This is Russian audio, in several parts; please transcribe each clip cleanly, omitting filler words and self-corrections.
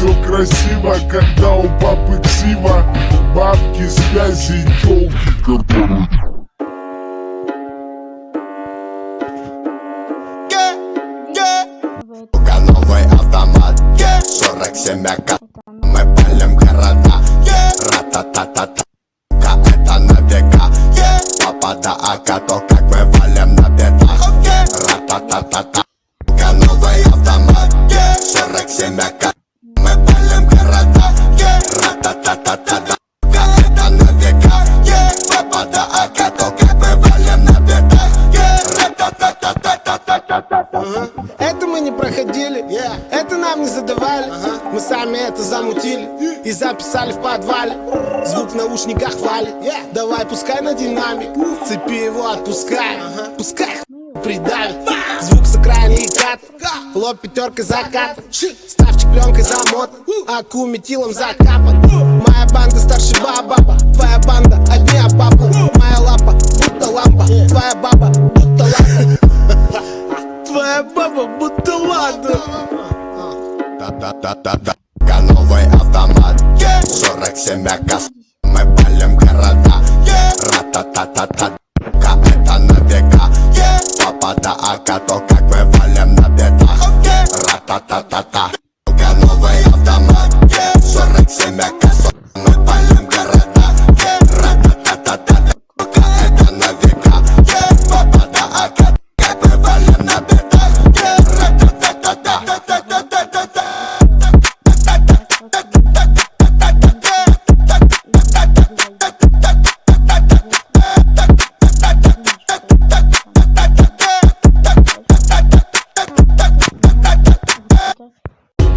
Все красиво, когда у папы ксива, бабки, связи, тёлки, которые... Новый автомат, 47 АК. Мы палим города, ра-та-та-та-та. Это на века, папа да АК, то как мы валим на бедах, ра-та-та-та-та. Новый автомат, 47 АК. Мы палим города, ра-та-та-та-та. Это на века, папа да АК, то как мы валим на бедах, ра-та-та-та-та-та-та-та. Это мы не проходили, это нам не задавали. Мы сами это замутили и записали в подвале. Звук в наушниках валит, давай пускай на динамик. Цепи его отпускай, пускай придавит. Звук с окраины и кат, лоб пятеркой закат. Ставчик пленкой замот, аку метилом закапан. Моя банда старше баба, твоя банда одни папу. Моя лапа будто лампа, твоя баба будто лампа. Твоя баба будто ладно. Да-да-да-да-да. Новый автомат, 47 АК. Мы палим города, ра-та-та-та-та. Это на века, папа да АК, то как мы валим на бедах, ра-та-та-та-та. Новый автомат, 47 АК. Мы палим города, ра-та-та-та-та. Это на века, папа да АК, как мы валим на бедах, ра-та-та-та-та-та-та-та-та-та.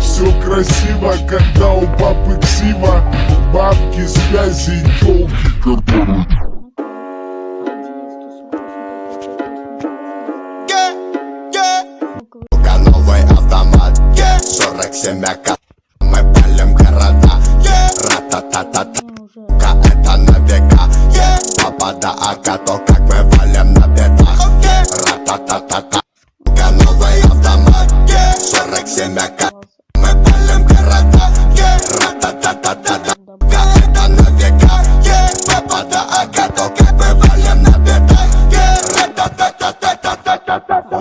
Все красиво, когда у папы ксива, бабки, связи, тёлки, которые... Новый автомат, 47 АК. Мы палим города, ра-та-та-та-та. Это на века, папа да АК, то как мы валим на бедах, ра-та-та-та-та. Новый автомат, 47 АК. Мы палим города, ра-та-та-та-та. Это на века, папа да АК, то как мы валим на бедах, ра-та-та-та-та-та-та-та.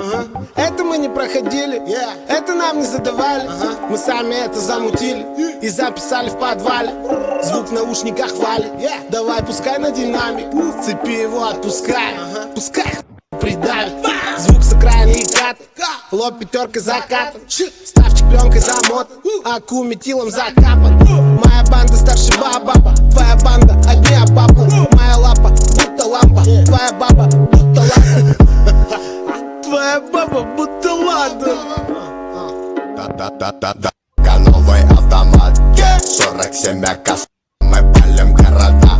Это мы не проходили, это нам не задавали. Мы сами это замутили и записали в подвале. Звук в наушниках валит, давай пускай на динамик. Цепи его отпускай, пускай придавит. Звук с окраины и кат, лоб пятеркой закатан. Ставчик пленкой замот, аку метилом закапан. Моя банда старше баба, твоя банда одни папу. Моя лапа будто лампа, твоя баба будто лампа. Твоя баба будто ладно. Да-да-да-да-да. Новый автомат, 47 АК. Мы палим города,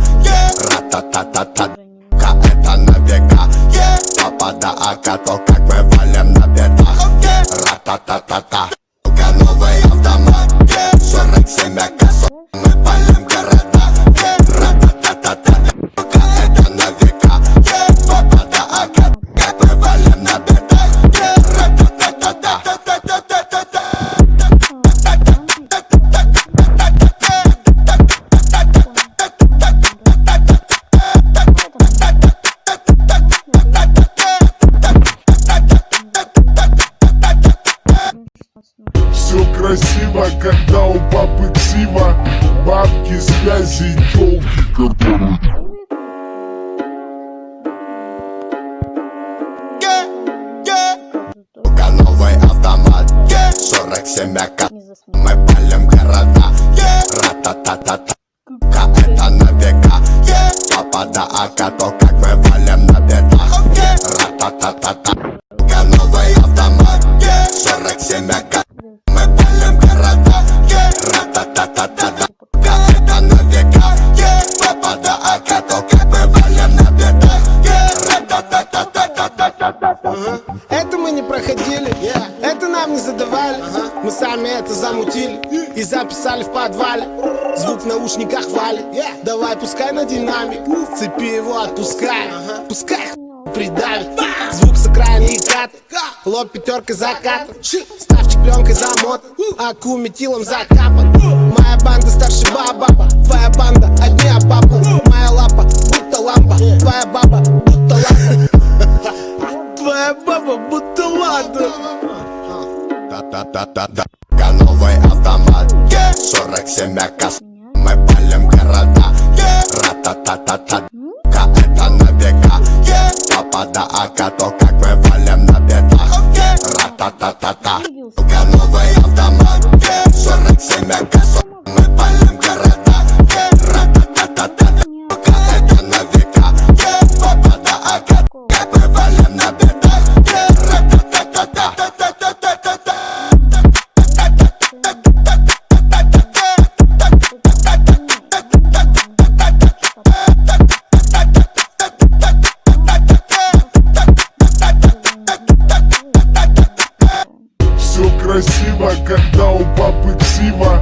ра-та-та-та-та. Это на века, папа да АК, то как мы валим на бедах, ра-та-та-та-та. Новый автомат, 47 АК. Мы палим города, ра-та-та-та-та. Это на века, папа да АК, как мы валим на бедах, ра-та-та-та-та. Все красиво, когда у папы ксива, бабки, связи, тёлки, которые... Новый автомат, 47 АК. Мы палим города, ра-та-та-та-та. Это на века, папа да АК, то как мы валим на бедах, ра-та-та-та-та. Новый автомат, 47 АК. Мы палим города, ра-та-та-та-та. Это на века, папа да АК, то как мы валим на бедах, ра-та-та-та-та-та-та-та. Это мы не проходили, это нам не задавали. Мы сами это замутили и записали в подвале. Звук в наушниках валит, давай пускай на динамик. Цепи его отпускай, пускай придавит. Звук с окраины и кат, лоб пятеркой закатан. Ставчик пленкой замотан, аку метилом закапан. Моя банда старше баба, твоя банда одни обапы. Моя лапа будто лампа, твоя баба будто лампа. Твоя баба будто лада. Да-да-да-да-да. Новый автомат, 47 АК. Мы палим города, ра-та-та-та-та. Это на века, попада АК, то как мы валим на бедах. Ра-та-та-та-та. Новый автомат, 47 АК. Мы палим города, ра-та-та-та-та. Это на века, попада АК, как мы валим на бедах. Ра-та-та-та-та. Все красиво, когда у папы ксива.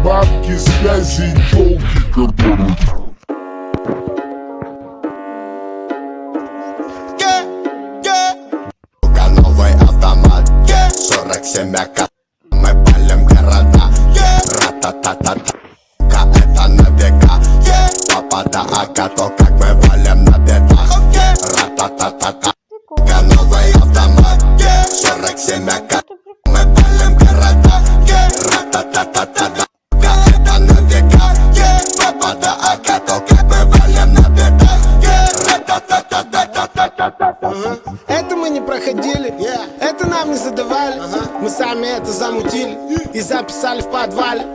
Бабки, связи, тёлки, которые... Новый автомат, 47 АК. Мы палим города, ра-та-та-та-та. Это на века, попада АК, то как мы валим на бедах. Ра-та-та-та-та. Новый автомат, 47 АК. Мы палим города, ра-та-та-та-та. Это на века, попада АК, то как мы валим на бедах. Ра-та-та-та-та-та-та-та. Это мы не проходили, это нам не задавали. Мы сами это замутили и записали в подвале.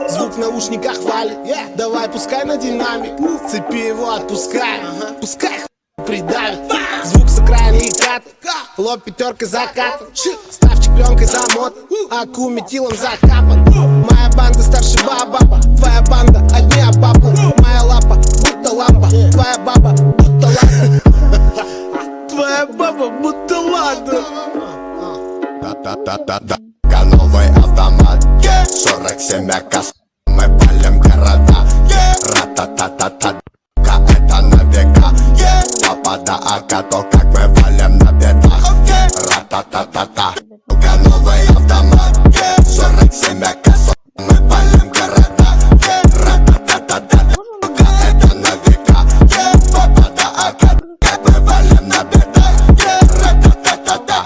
Звук в наушниках валит, давай пускай на динамик. Цепи его отпускай, пускай придавит. Звук с окраины и кат, лоб пятеркой закатан. Ставчик пленкой замотан, аку метилом закапан. Моя банда старше баба, твоя банда одни обапы. Моя лапа будто лампа, твоя баба будто лампа. Твоя баба будто лада. Да-да-да-да-да. Новый автомат, 47 АК. Мы палим города, ра-та-та-та-та. Это на века, попада АК, то как мы валим на бедах. Ра-та-та-та-та. Новый автомат, 47 АК. Мы палим города, ра-та-та-та-та. Это на века, попада АК, как мы валим на бедах. Ра-та-та-та-та.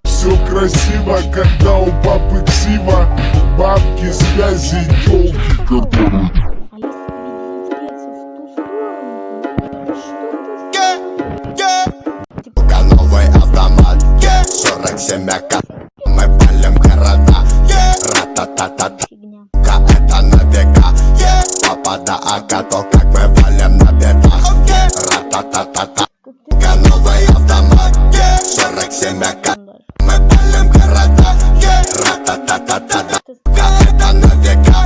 Все красиво, когда у папы ксива. Бабки, связи, тёлки, которые... Новый автомат, 47 АК. Мы палим города, ра-та-та-та-та. Это на века, попада АК, то как мы валим на бедах. Ра-та-та-та-та. Новый автомат, 47 АК. Мы палим города, ра-та-та-та-та. Это на века,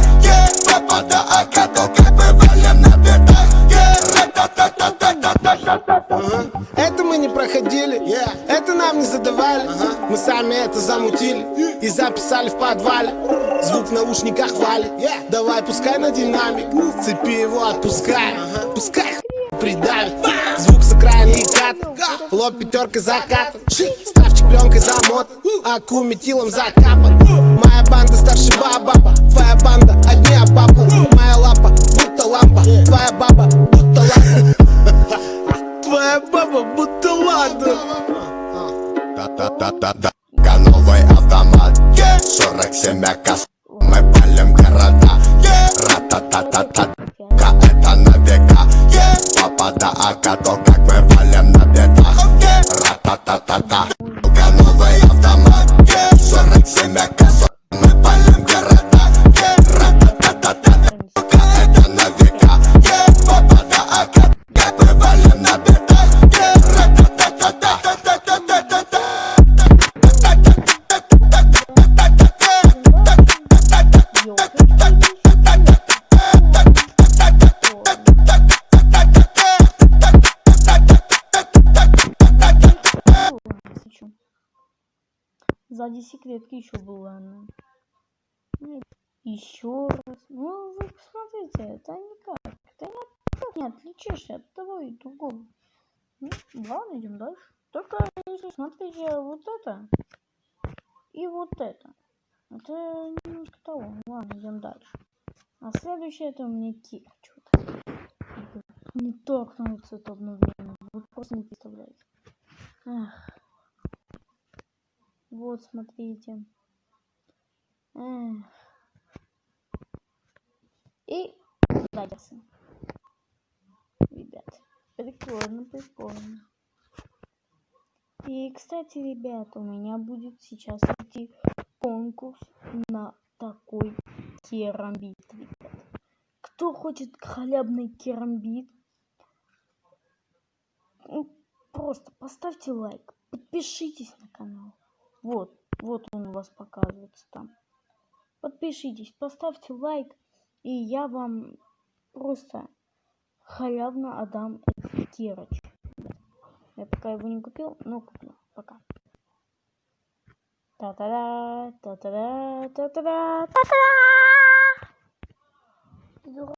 попада АК, то как мы валим на бедах. Ра-та-та-та-та-та-та-та. Это мы не проходили, это нам не задавали. Мы сами это замутили и записали в подвале. Звук в наушниках валит, давай пускай на динамик. Цепи его отпускай, пускай придавит. Звук с окраины и кат, лоб пятеркой закатан. Ставчик пленкой замотан, аку метилом закапан. Моя банда старше баба, твоя банда одни обапы. Моя лапа будто лампа, твоя баба будто лампа. Твоя баба будто лада. Да-да-да-да-да. Новый автомат, 47 АК. Мы палим города, ра-та-та-та-та. Это на века, попада АК, то как мы валим на бедах. Ра-та-та-та-та. Новый автомат, 47 АК. Мы палим города, ра-та-та-та-та. Это на века, попада АК, как мы валим на бедах. Ра-та-та-та-та. ради секретки еще был, ладно. Еще раз. Ну, вы посмотрите, это никак. Ты никак не отличишься от того и другого. Ну, ладно, идем дальше. Только если смотрите вот это и вот это. Это немножко того. Ладно, идем дальше. А следующее это у меня Кира. Что-то не торкнуться это обновление. Вы просто не представляете. Эх. Вот, смотрите. Эх. И дальше. Ребят, прикольно, прикольно. И, кстати, ребят, у меня будет сейчас идти конкурс на такой керамбит, ребят. Кто хочет халявный керамбит, просто поставьте лайк, подпишитесь на канал. Вот он у вас показывается там. Подпишитесь, поставьте лайк, и я вам просто халявно отдам этот керач. Я пока его не купил, но куплю. Пока. Та-та-да, та-та-да, та-та-да, та-та-да!